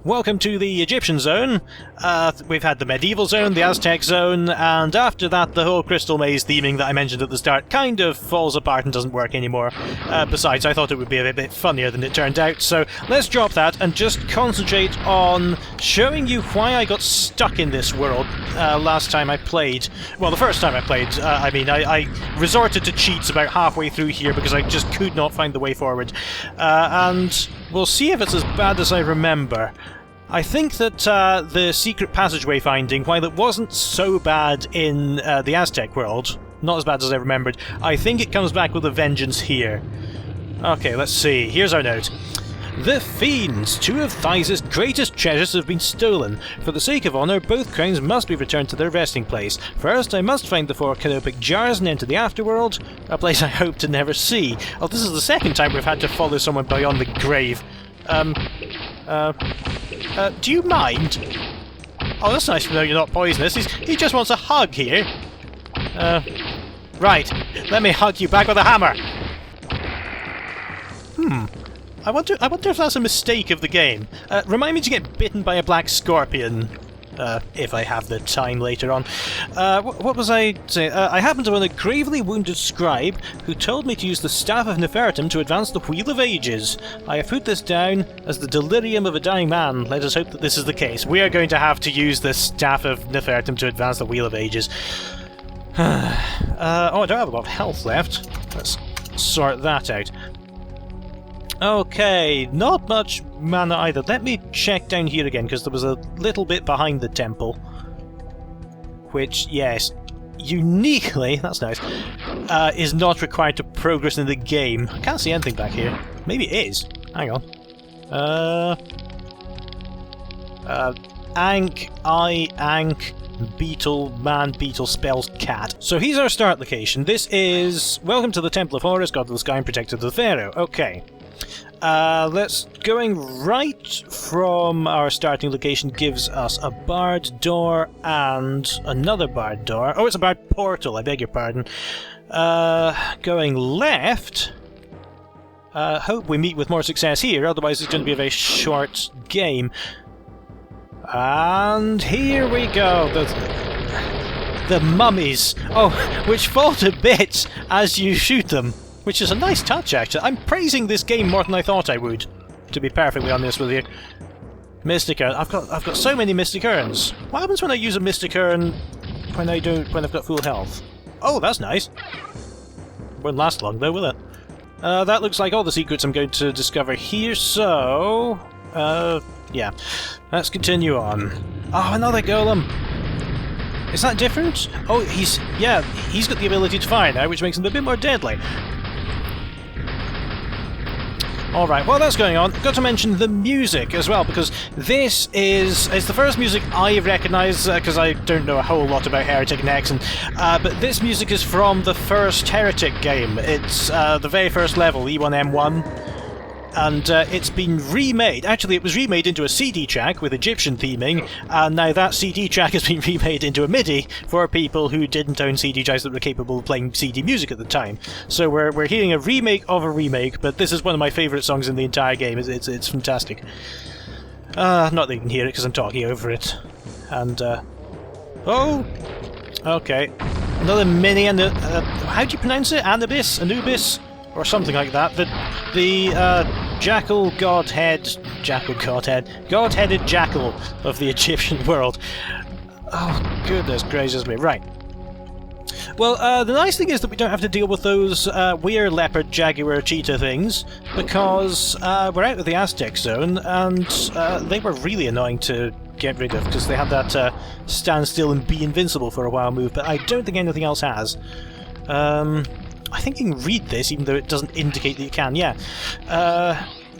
Welcome to the Egyptian zone. We've had the medieval zone, the Aztec zone, and after that the whole crystal maze theming that I mentioned at the start kind of falls apart and doesn't work anymore. Besides, I thought it would be a bit funnier than it turned out, so let's drop that and just concentrate on showing you why I got stuck in this world last time I played. Well, the first time I played, I resorted to cheats about halfway through here because I just could not find the way forward. And we'll see if it's as bad as I remember. I think that the secret passageway finding, while it wasn't so bad in the Aztec world, not as bad as I remembered, I think it comes back with a vengeance here. Okay, let's see. Here's our note. The fiends! Two of Thyses' greatest treasures have been stolen. For the sake of honour, both crowns must be returned to their resting place. First, I must find the 4 canopic jars and enter the afterworld, a place I hope to never see. Oh, this is the second time we've had to follow someone beyond the grave. Do you mind? Oh, that's nice to know you're not poisonous. He just wants a hug here. Right. Let me hug you back with a hammer. I wonder if that's a mistake of the game. Remind me to get bitten by a black scorpion. If I have the time later on. What was I saying? I happened to own a gravely wounded scribe who told me to use the Staff of Nefertum to advance the Wheel of Ages. I have put this down as the delirium of a dying man. Let us hope that this is the case. We are going to have to use the Staff of Nefertum to advance the Wheel of Ages. I don't have a lot of health left. Let's sort that out. Okay, not much mana either. Let me check down here again, because there was a little bit behind the temple. Which, yes, uniquely, that's nice, is not required to progress in the game. I can't see anything back here. Maybe it is. Hang on. Ank, beetle, man, beetle, spells, cat. So here's our start location. This is... Welcome to the Temple of Horus, God of the Sky and Protector of the Pharaoh. Okay. Let's going right from our starting location gives us a barred door and another barred door. Oh, it's a barred portal, I beg your pardon. Going left, hope we meet with more success here, otherwise it's going to be a very short game. And here we go, the mummies, which fall to bits as you shoot them. Which is a nice touch, actually. I'm praising this game more than I thought I would, to be perfectly honest with you. Mystic Urn. I've got so many Mystic Urns. What happens when I use a Mystic Urn when I've got full health? Oh, that's nice. Won't last long though, will it? That looks like all the secrets I'm going to discover here, so... yeah. Let's continue on. Oh, another golem! Is that different? Oh, he's got the ability to fire now, which makes him a bit more deadly. Alright, while that's going on, got to mention the music as well, because this is the first music I recognise, because I don't know a whole lot about Heretic and Hexen, but this music is from the first Heretic game. It's the very first level, E1M1, and it's been remade. Actually, it was remade into a CD track with Egyptian theming, and now that CD track has been remade into a MIDI for people who didn't own CD tracks that were capable of playing CD music at the time. So we're hearing a remake of a remake, but this is one of my favourite songs in the entire game. It's fantastic. Not that you can hear it because I'm talking over it. And oh, okay, another mini and how do you pronounce it? Anubis, or something like that. The jackal-headed jackal of the Egyptian world. Oh, goodness gracious me. Right. Well, the nice thing is that we don't have to deal with those weird leopard, jaguar, cheetah things, because we're out of the Aztec zone, and they were really annoying to get rid of, because they had that stand still and be invincible for a while move, but I don't think anything else has. I think you can read this, even though it doesn't indicate that you can, yeah.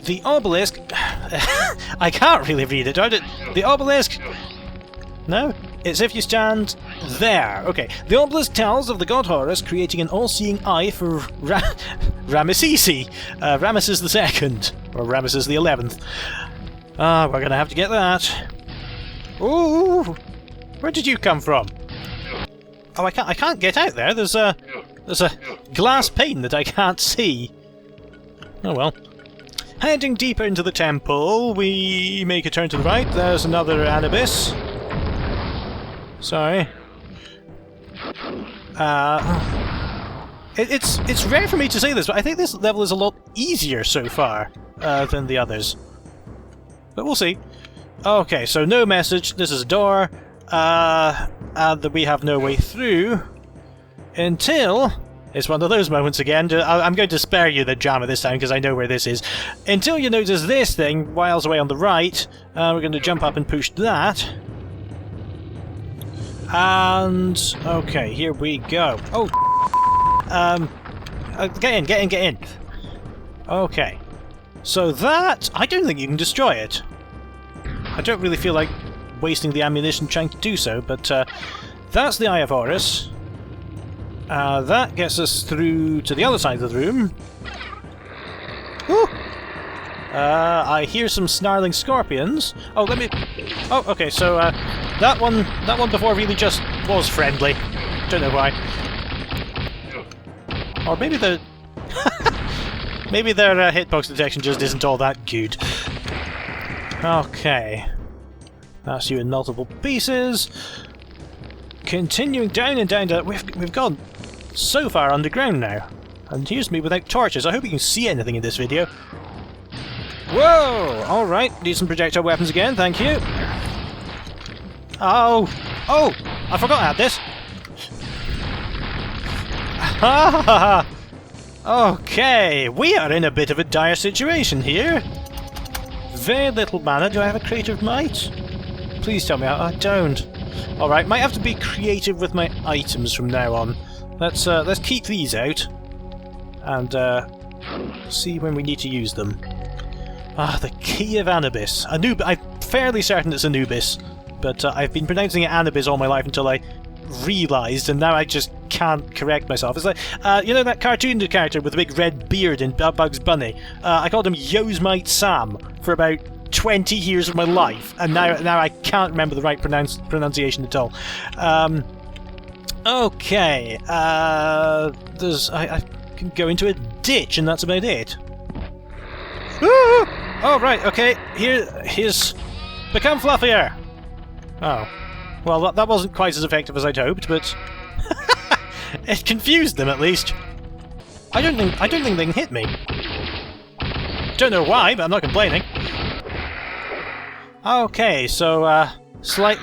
The obelisk... I can't really read it, don't it? The obelisk... No? It's if you stand there. Okay. The obelisk tells of the god Horus creating an all-seeing eye for Ramessesii, Ramesses II, or Ramesses the 11th. We're gonna have to get that. Ooh! Where did you come from? Oh, I can't get out there. There's a glass pane that I can't see. Oh well. Heading deeper into the temple, we make a turn to the right. There's another Anubis. Sorry. It's rare for me to say this, but I think this level is a lot easier so far than the others. But we'll see. Okay, so no message. This is a door. And that we have no way through until it's one of those moments again. I'm going to spare you the drama this time because I know where this is. Until you notice this thing miles away on the right, we're going to jump up and push that. And okay, here we go. Oh, get in. Okay, so that I don't think you can destroy it. I don't really feel like wasting the ammunition trying to do so, but that's the Eye of Horus. That gets us through to the other side of the room. Woo! I hear some snarling scorpions. Oh, let me... Oh, okay, so that one before really just was friendly. Don't know why. Or maybe the... maybe their hitbox detection just isn't all that good. Okay. That's you in multiple pieces. Continuing down and down to... We've gone so far underground now. And here's me without torches. I hope you can see anything in this video. Whoa! Alright, need some projectile weapons again, thank you. Oh! Oh! I forgot I had this! Okay, we are in a bit of a dire situation here. Very little mana. Do I have a creative might? Please tell me I don't. Alright, might have to be creative with my items from now on. Let's keep these out. And see when we need to use them. Ah, the Key of Anubis. I'm fairly certain it's Anubis, but I've been pronouncing it Anubis all my life until I realised, and now I just can't correct myself. It's like, you know that cartoon character with the big red beard in Bugs Bunny? I called him Yosemite Sam for about 20 years of my life, and now I can't remember the right pronunciation at all. Okay, I can go into a ditch, and that's about it. Oh, right, okay, here's... Become fluffier! Oh. Well, that wasn't quite as effective as I'd hoped, but... it confused them, at least. I don't think they can hit me. Don't know why, but I'm not complaining. Okay, so, slight...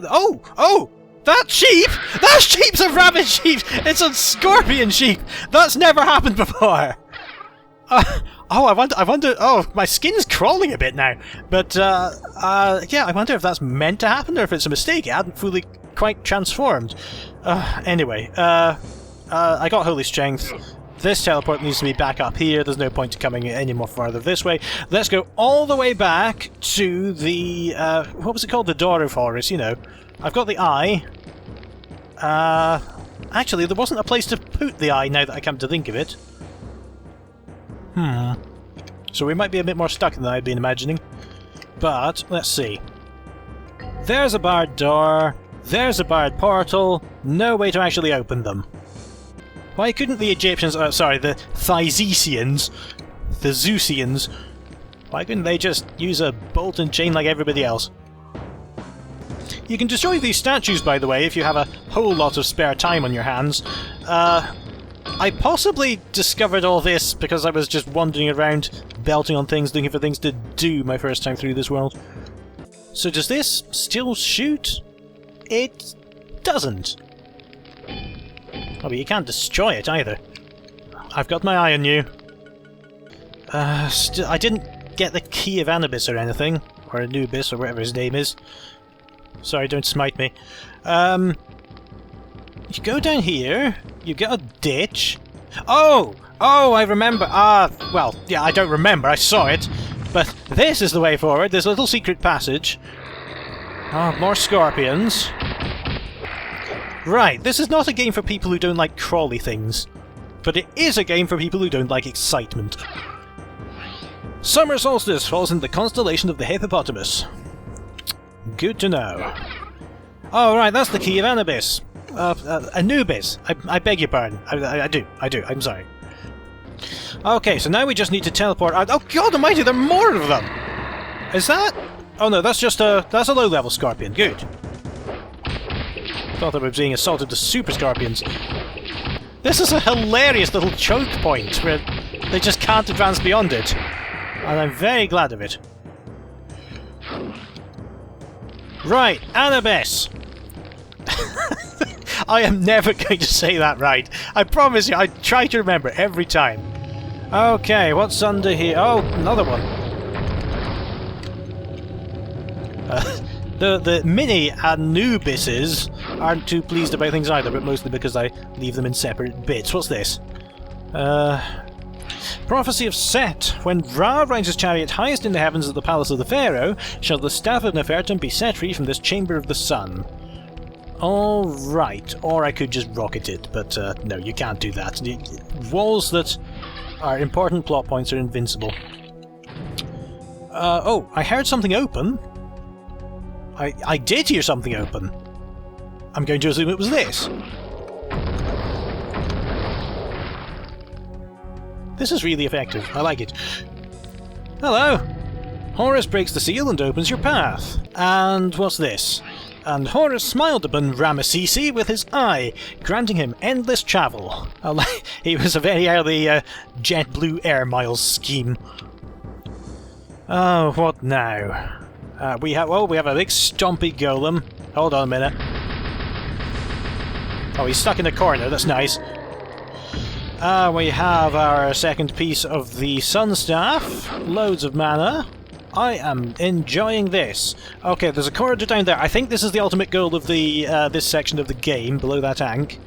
Oh! Oh! That sheep! That sheep's a rabbit sheep! It's a scorpion sheep! That's never happened before! Oh, I wonder... Oh, my skin's crawling a bit now. But, yeah, I wonder if that's meant to happen or if it's a mistake. It hadn't fully quite transformed. Anyway, I got Holy Strength. This teleport needs to be back up here. There's no point to coming any more farther this way. Let's go all the way back to the... what was it called? The Door of Horus, you know. I've got the eye. Actually, there wasn't a place to put the eye now that I come to think of it. So we might be a bit more stuck than I'd been imagining. But, let's see. There's a barred door. There's a barred portal. No way to actually open them. Why couldn't the Egyptians... sorry, the Thysicians... The Zeusians... Why couldn't they just use a bolt and chain like everybody else? You can destroy these statues, by the way, if you have a whole lot of spare time on your hands. I possibly discovered all this because I was just wandering around, belting on things, looking for things to do my first time through this world. So does this still shoot? It doesn't. Oh, but you can't destroy it either. I've got my eye on you. I didn't get the Key of Anubis or anything. Or Anubis, or whatever his name is. Sorry, don't smite me. You go down here, you get a ditch. Oh! Oh, I remember. Well, yeah, I don't remember, I saw it. But this is the way forward. There's a little secret passage. Oh, more scorpions. Right, this is not a game for people who don't like crawly things. But it is a game for people who don't like excitement. Summer solstice falls in the constellation of the hippopotamus. Good to know. Oh, right, that's the Key of Anubis. Anubis. I beg your pardon. I do. I'm sorry. Okay, so now we just need to teleport out. Oh god almighty, there are more of them! Is that... Oh no, that's just a... That's a low-level scorpion. Good. Thought they were being assaulted to super scorpions. This is a hilarious little choke point where they just can't advance beyond it. And I'm very glad of it. Right, Anubis! I am never going to say that right. I promise you, I try to remember every time. Okay, what's under here? Oh, another one. The mini Anubises aren't too pleased about things either, but mostly because I leave them in separate bits. What's this? Prophecy of Set. When Ra rides his chariot highest in the heavens at the palace of the Pharaoh, shall the staff of Nefertum be set free from this chamber of the sun. Alright, or I could just rocket it, but no, you can't do that. Walls that are important plot points are invincible. Oh, I heard something open. I did hear something open. I'm going to assume it was this. This is really effective. I like it. Hello! Horus breaks the seal and opens your path. And what's this? And Horus smiled upon Ramessesii with his eye, granting him endless travel. He was a very early JetBlue Air Miles scheme. Oh, what now? We have a big stompy golem. Hold on a minute. Oh, he's stuck in a corner. That's nice. We have our second piece of the Sun Staff. Loads of mana. I am enjoying this. Okay, there's a corridor down there. I think this is the ultimate goal of the this section of the game, below that tank.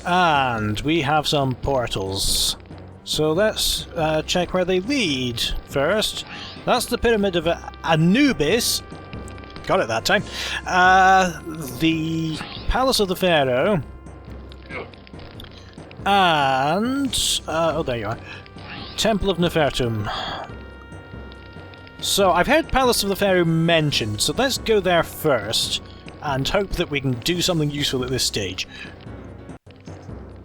And we have some portals. So let's check where they lead first. That's the Pyramid of Anubis. Got it that time. The Palace of the Pharaoh. And... oh, there you are. Temple of Nefertum. So, I've heard Palace of the Pharaoh mentioned, so let's go there first, and hope that we can do something useful at this stage.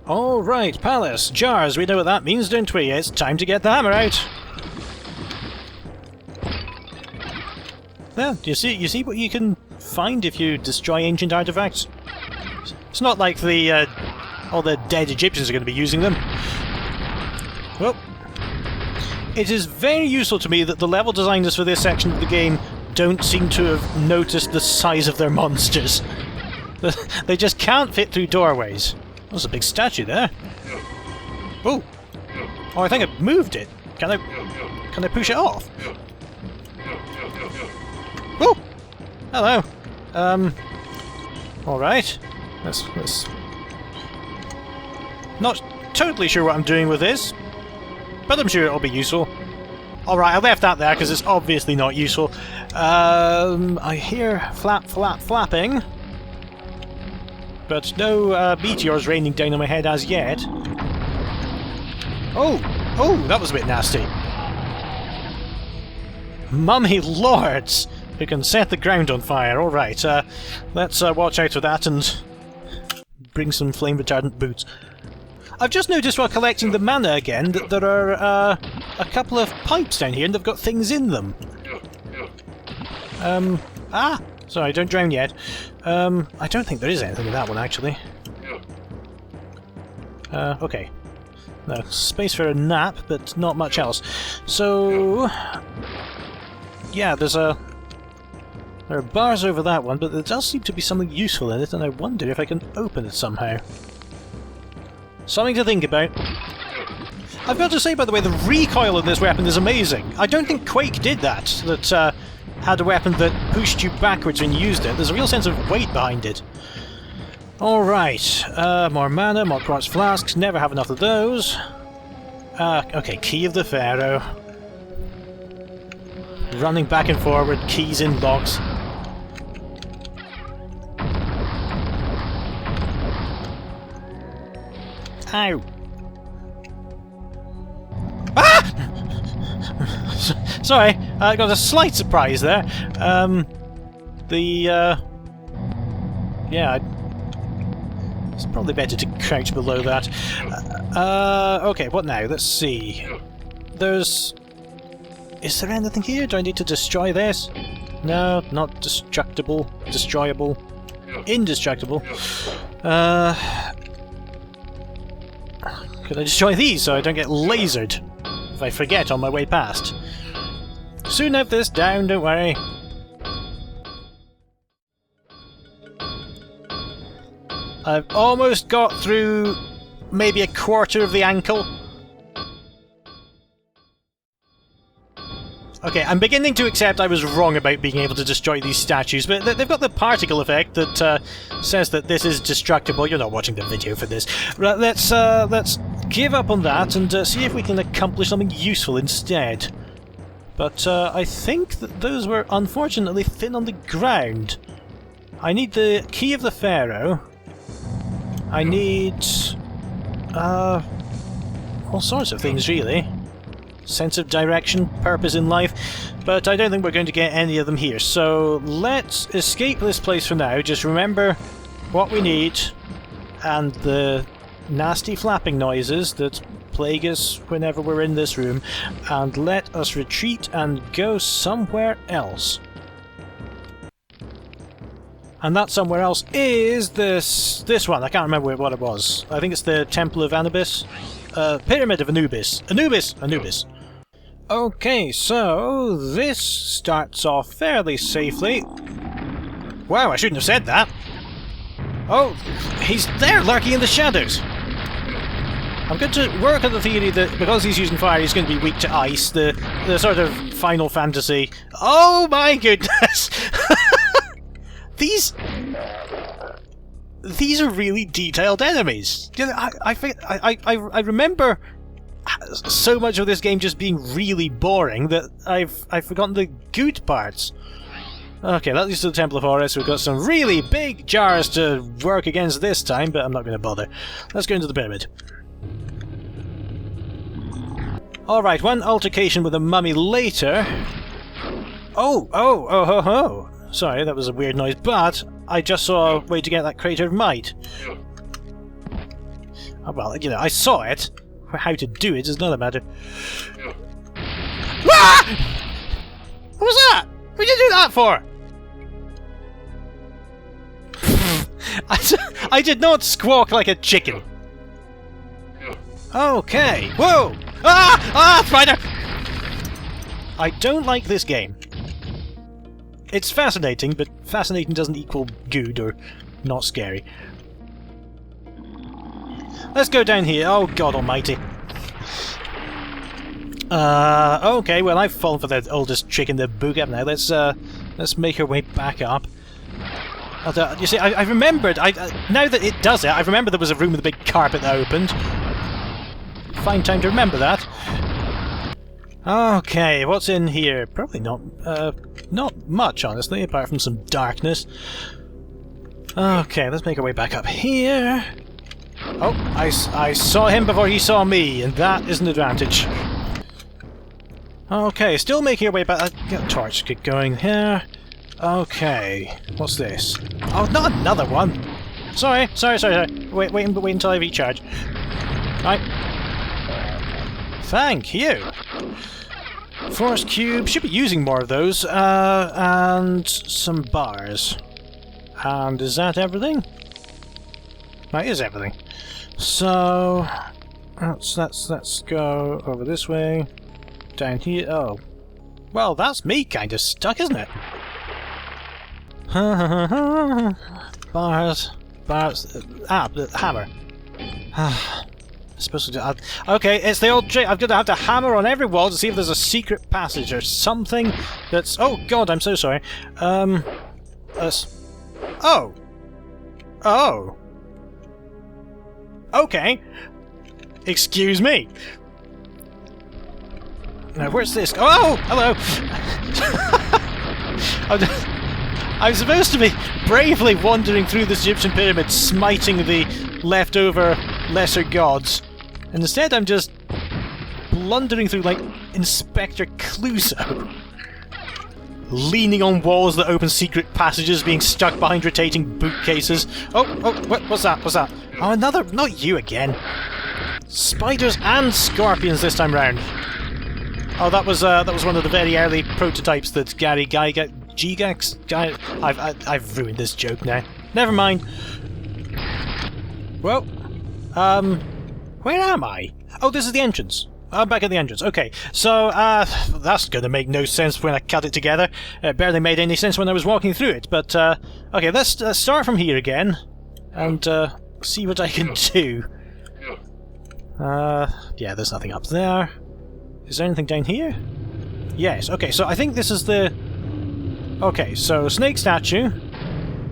Alright, Palace. Jars, we know what that means, don't we? It's time to get the hammer out. Yeah, you see what you can find if you destroy ancient artifacts? It's not like the, all the dead Egyptians are going to be using them. Well, it is very useful to me that the level designers for this section of the game don't seem to have noticed the size of their monsters. They just can't fit through doorways. There's a big statue there. Oh! Oh, I think I moved it. Can I push it off? Oh! Hello. Alright. Let's... Not totally sure what I'm doing with this, but I'm sure it'll be useful. Alright, I left that there because it's obviously not useful. I hear flapping. But no meteors raining down on my head as yet. Oh! Oh, that was a bit nasty. Mummy lords! Who can set the ground on fire. Alright, let's watch out for that and bring some flame retardant boots. I've just noticed while collecting the mana again that there are a couple of pipes down here and they've got things in them. Sorry, don't drown yet. I don't think there is anything in that one, actually. Okay. No, space for a nap, but not much else. So... yeah, there are bars over that one, but there does seem to be something useful in it, and I wonder if I can open it somehow. Something to think about. I've got to say, by the way, the recoil of this weapon is amazing. I don't think Quake did that had a weapon that pushed you backwards when you used it. There's a real sense of weight behind it. Alright, more mana, more quartz flasks, never have enough of those. Okay, Key of the Pharaoh. Running back and forward, keys in locks. Ow! Ah! Sorry, I got a slight surprise there. Yeah, It's probably better to crouch below that. Okay, what now? Let's see. There's... Is there anything here? Do I need to destroy this? No, not destructible. Destroyable. Indestructible. Could I destroy these so I don't get lasered if I forget on my way past? Soon have this down, don't worry. I've almost got through maybe a quarter of the ankle. Okay, I'm beginning to accept I was wrong about being able to destroy these statues, but they've got the particle effect that says that this is destructible. You're not watching the video for this. Right, let's give up on that and see if we can accomplish something useful instead. But I think that those were unfortunately thin on the ground. I need the key of the Pharaoh. I need all sorts of things, really. Sense of direction, purpose in life, but I don't think we're going to get any of them here. So let's escape this place for now. Just remember what we need and the nasty flapping noises that plague us whenever we're in this room, and let us retreat and go somewhere else. And that somewhere else is this one. I can't remember what it was. I think it's the Temple of Anubis. Pyramid of Anubis. Anubis. Okay, so this starts off fairly safely. Wow, I shouldn't have said that. Oh, he's there lurking in the shadows. I'm going to work on the theory that because he's using fire, he's going to be weak to ice. The sort of Final Fantasy. Oh my goodness! These are really detailed enemies. I remember so much of this game just being really boring that I've forgotten the good parts. Okay, that leads to the Temple of Horus. We've got some really big jars to work against this time, but I'm not going to bother. Let's go into the pyramid. Alright, one altercation with a mummy later. Oh. Sorry, that was a weird noise, but I just saw a way to get that crater of might. Oh, well, you know, I saw it. How to do it is another matter. Ah! What was that? What did you do that for? I did not squawk like a chicken. Okay. Whoa! Ah! Spider! I don't like this game. It's fascinating, but fascinating doesn't equal good or not scary. Let's go down here. Oh, God almighty. Okay, well, I've fallen for the oldest trick in the book, haven't I? Let's make our way back up. You see, I remembered, now that it does it, I remember there was a room with a big carpet that opened. Fine time to remember that. Okay, what's in here? Probably not much, honestly, apart from some darkness. Okay, let's make our way back up here. Oh, I saw him before he saw me, and that is an advantage. Okay, still making our way back. Get a torch, get going here. Okay, what's this? Oh, not another one! Sorry. Wait until I recharge. Right. Thank you! Force cube, should be using more of those. And some bars. And is that everything? That is everything. So let's go over this way. Down here. Oh. Well, that's me kind of stuck, isn't it? Bars. The hammer. Supposed to do. Okay, it's the old trick. I'm going to have to hammer on every wall to see if there's a secret passage or something that's... Oh, God, I'm so sorry. Oh. Okay. Excuse me. Now, where's this? Oh, hello! I'm supposed to be bravely wandering through this Egyptian pyramid, smiting the leftover lesser gods. And instead I'm just blundering through like Inspector Clouseau. leaning on walls that open secret passages, being stuck behind rotating bookcases. Oh, what's that? What's that? Oh, another... Not you again. Spiders and scorpions this time round. Oh, that was one of the very early prototypes that Gary Gygax... I've ruined this joke now. Never mind. Well, where am I? Oh, this is the entrance. I'm back at the entrance. Okay, so, that's going to make no sense when I cut it together. It barely made any sense when I was walking through it, but, okay, let's start from here again, and, see what I can do. Yeah, there's nothing up there. Is there anything down here? Yes, okay, so I think this is the... Okay, so snake statue.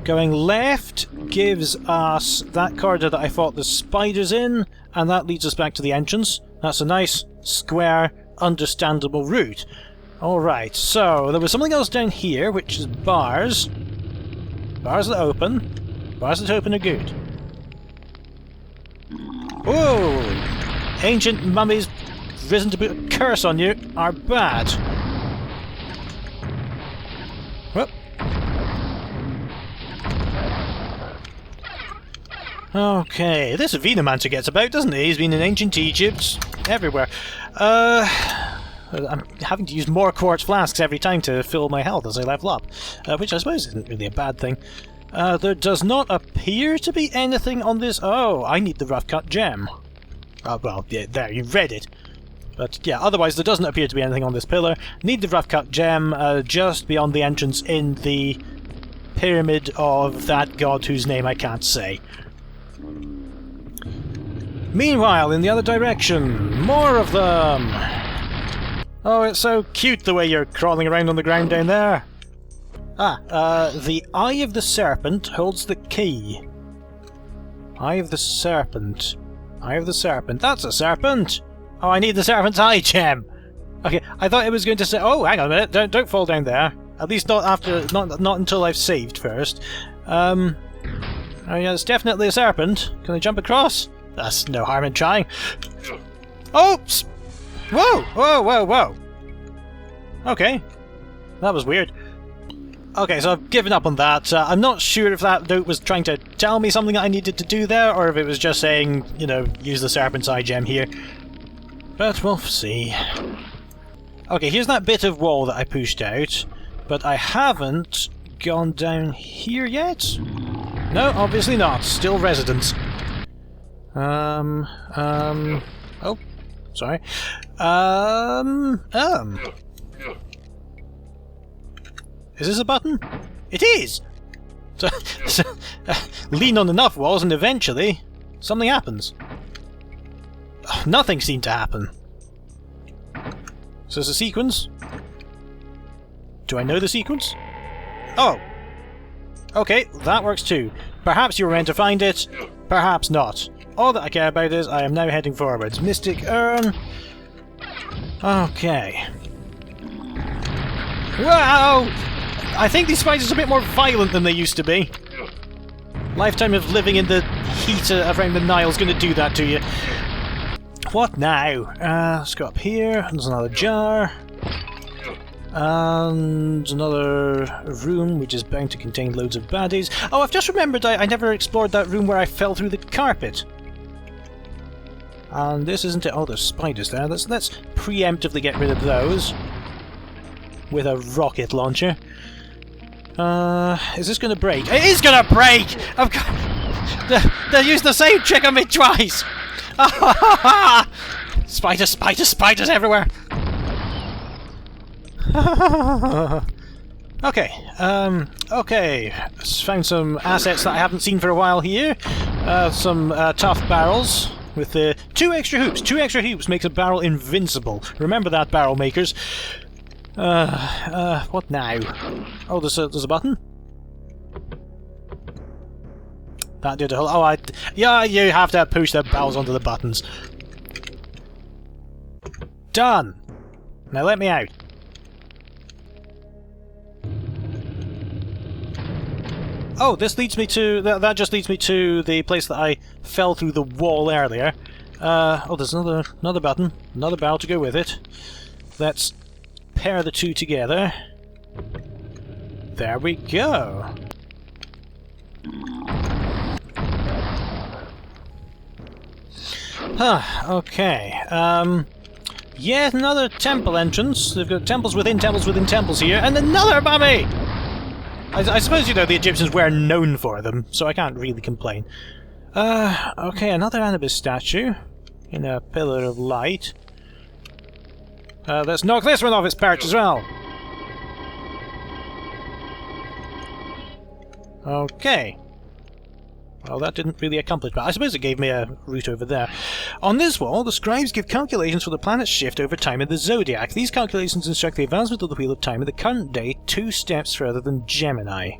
Going left gives us that corridor that I fought the spiders in, and that leads us back to the entrance. That's a nice, square, understandable route. Alright, so there was something else down here, which is bars. Bars that open. Bars that open are good. Oh! Ancient mummies risen to put a curse on you are bad. Whoop. Okay, this Venemancer gets about, doesn't he? He's been in ancient Egypt, everywhere. I'm having to use more quartz flasks every time to fill my health as I level up, which I suppose isn't really a bad thing. There does not appear to be anything on this... Oh, I need the rough-cut gem. Well, yeah, there, you read it. But yeah, otherwise there doesn't appear to be anything on this pillar. Need the rough-cut gem just beyond the entrance in the pyramid of that god whose name I can't say. Meanwhile, in the other direction, more of them! Oh, it's so cute the way you're crawling around on the ground down there. The Eye of the Serpent holds the key. Eye of the Serpent. Eye of the Serpent. That's a serpent! Oh, I need the Serpent's Eye gem! Okay, I thought it was going to say... Oh, hang on a minute, don't fall down there. At least not after... Not until I've saved first. Oh yeah, it's definitely a serpent. Can I jump across? That's no harm in trying. Oops! Whoa! Whoa, whoa, whoa! Okay. That was weird. Okay, so I've given up on that. I'm not sure if that note was trying to tell me something that I needed to do there, or if it was just saying, you know, use the Serpent's Eye gem here. But we'll see. Okay, here's that bit of wall that I pushed out, but I haven't gone down here yet? No, obviously not. Still residents. Oh, sorry. Is this a button? It is! So lean on enough walls and eventually something happens. Oh, nothing seemed to happen. So it's a sequence. Do I know the sequence? Oh! Okay, that works too. Perhaps you were meant to find it, perhaps not. All that I care about is I am now heading forwards. Mystic Urn. Okay. Wow! I think these spiders are a bit more violent than they used to be. Lifetime of living in the heat around the Nile is going to do that to you. What now? Let's go up here. There's another jar. And another room which is bound to contain loads of baddies. Oh, I've just remembered I never explored that room where I fell through the carpet. And this isn't it. Oh, there's spiders there. Let's preemptively get rid of those with a rocket launcher. Is this going to break? It is going to break! I've got... They used the same trick on me twice! Spiders, spiders, spiders everywhere! Okay, okay. Found some assets that I haven't seen for a while here. Some tough barrels with two extra hoops. 2 extra hoops makes a barrel invincible. Remember that, barrel makers. What now? Oh, there's a button? That did a whole... Oh, yeah, you have to push the barrels onto the buttons. Done! Now let me out. Oh, this leads me to... That just leads me to the place that I fell through the wall earlier. Oh, there's another button. Another barrel to go with it. Let's pair the two together. There we go. Okay. Yet another temple entrance. They've got temples within temples here, and another mummy! I suppose, you know, the Egyptians were known for them, so I can't really complain. Okay, another Anubis statue in a pillar of light. Let's knock this one off its perch as well. Okay. Well, that didn't really accomplish, but I suppose it gave me a route over there. On this wall, the scribes give calculations for the planet's shift over time in the zodiac. These calculations instruct the advancement of the Wheel of Time in the current day 2 steps further than Gemini.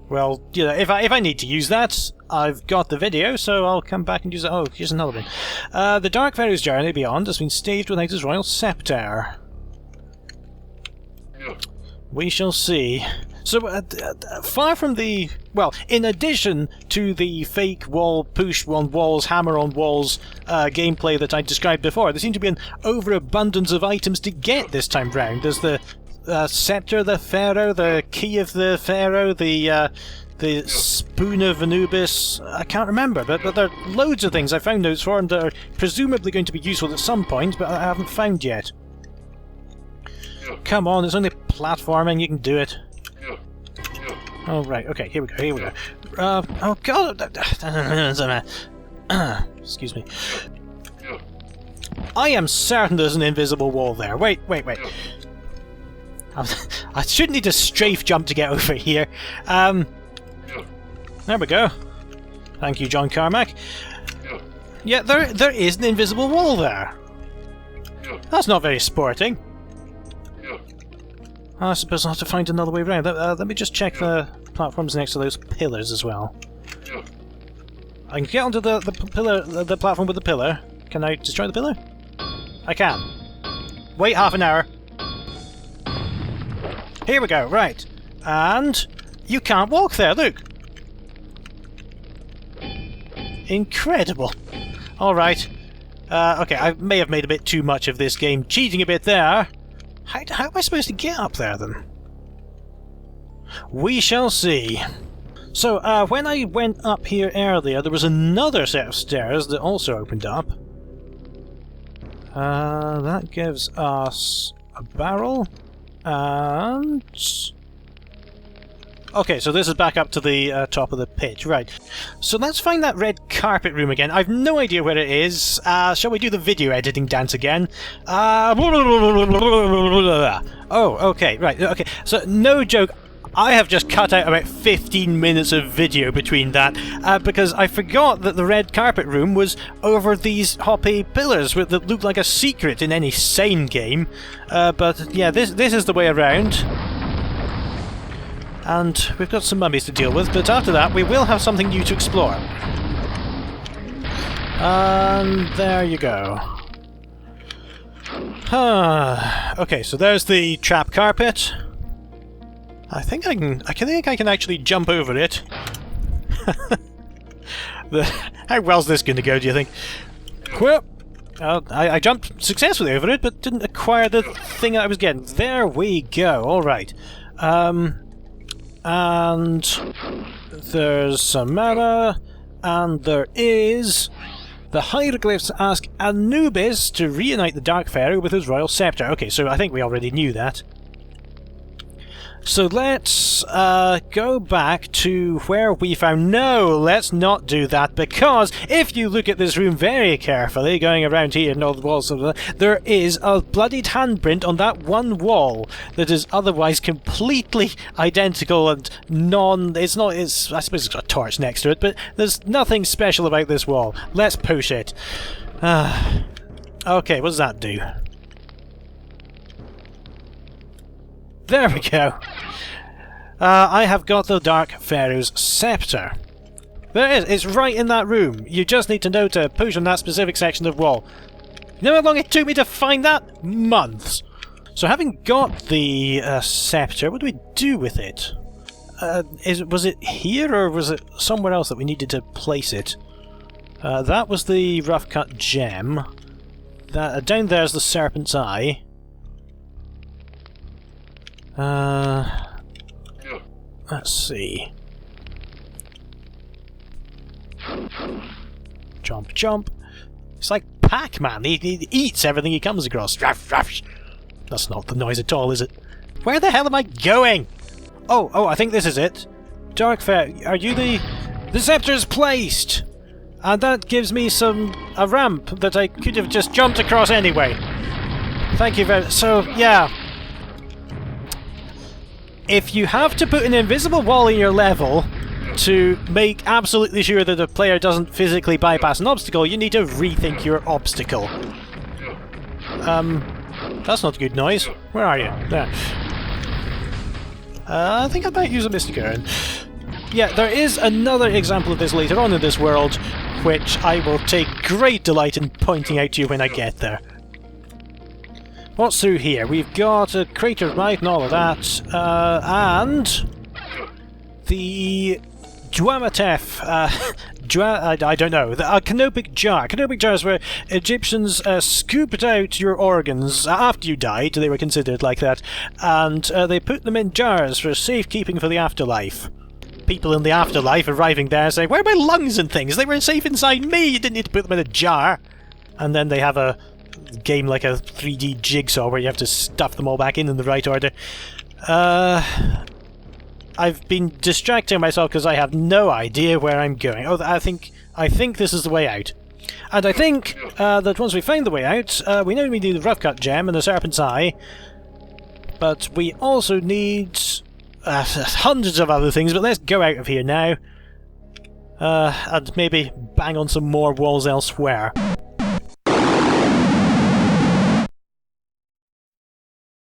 Well, you know, if I need to use that, I've got the video, so I'll come back and use it. Oh, here's another one. The Dark Pharaoh's journey beyond has been staved without his royal scepter. We shall see. So, far from the... Well, in addition to the fake wall push on walls, hammer on walls gameplay that I described before, there seems to be an overabundance of items to get this time round. There's the scepter of the Pharaoh, the key of the Pharaoh, the spoon of Anubis. I can't remember, but there are loads of things I found notes for and that are presumably going to be useful at some point, but I haven't found yet. Come on, it's only platforming, you can do it. Oh, right, okay, here we go. Oh god! Excuse me. I am certain there's an invisible wall there. Wait. I should need to strafe jump to get over here. There we go. Thank you, John Carmack. Yeah, there is an invisible wall there. That's not very sporting. I suppose I'll have to find another way around. Let me just check the platforms next to those pillars as well. I can get onto the pillar, the platform with the pillar. Can I destroy the pillar? I can. Wait half an hour. Here we go, right. And you can't walk there, look. Incredible. Alright. Okay, I may have made a bit too much of this game, cheating a bit there. How am I supposed to get up there, then? We shall see. So, when I went up here earlier, there was another set of stairs that also opened up. That gives us a barrel, and... Okay, so this is back up to the top of the pit, right. So let's find that red carpet room again. I've no idea where it is. Shall we do the video editing dance again? Oh, okay, right, okay. So, no joke, I have just cut out about 15 minutes of video between that, because I forgot that the red carpet room was over these hoppy pillars that looked like a secret in any sane game. But yeah, this is the way around. And we've got some mummies to deal with, but after that we will have something new to explore. And there you go. Okay, so there's the trap carpet. I think I can actually jump over it. How well's this going to go, do you think? Well, I jumped successfully over it, but didn't acquire the thing I was getting. There we go, alright. And there's some mana, and there is... The hieroglyphs ask Anubis to reunite the Dark Pharaoh with his royal scepter. Okay, so I think we already knew that. So let's go back to where we found... No, let's not do that, because if you look at this room very carefully, going around here and all the walls, there is a bloodied handprint on that one wall that is otherwise completely identical and I suppose it's got a torch next to it, but there's nothing special about this wall. Let's push it. Okay, what does that do? There we go. I have got the Dark Pharaoh's scepter. There it is. It's right in that room. You just need to know to push on that specific section of wall. You know how long it took me to find that? Months. So having got the scepter, what do we do with it? Was it here or was it somewhere else that we needed to place it? That was the rough cut gem. Down there's the serpent's eye. Let's see. Jump, jump. It's like Pac-Man. He eats everything he comes across. Ruff, ruff. That's not the noise at all, is it? Where the hell am I going? Oh, I think this is it. Darkfair, are you the... The scepter is placed! And that gives me a ramp that I could have just jumped across anyway. Thank you very... So, yeah. If you have to put an invisible wall in your level to make absolutely sure that the player doesn't physically bypass an obstacle, you need to rethink your obstacle. That's not good noise. Where are you? There. I think I might use a Mystic Urn. Yeah, there is another example of this later on in this world, which I will take great delight in pointing out to you when I get there. What's through here? We've got a crater of might and all of that, and the Dwamatef, I don't know, a canopic jar. Canopic jars where Egyptians scooped out your organs after you died, they were considered like that, and they put them in jars for safekeeping for the afterlife. People in the afterlife arriving there saying, "Where are my lungs and things? They were safe inside me, you didn't need to put them in a jar." And then they have a game like a 3D jigsaw where you have to stuff them all back in the right order. I've been distracting myself because I have no idea where I'm going. Oh, I think this is the way out. And I think that once we find the way out, we know we need the rough cut gem and the serpent's eye, but we also need hundreds of other things, but let's go out of here now. And maybe bang on some more walls elsewhere.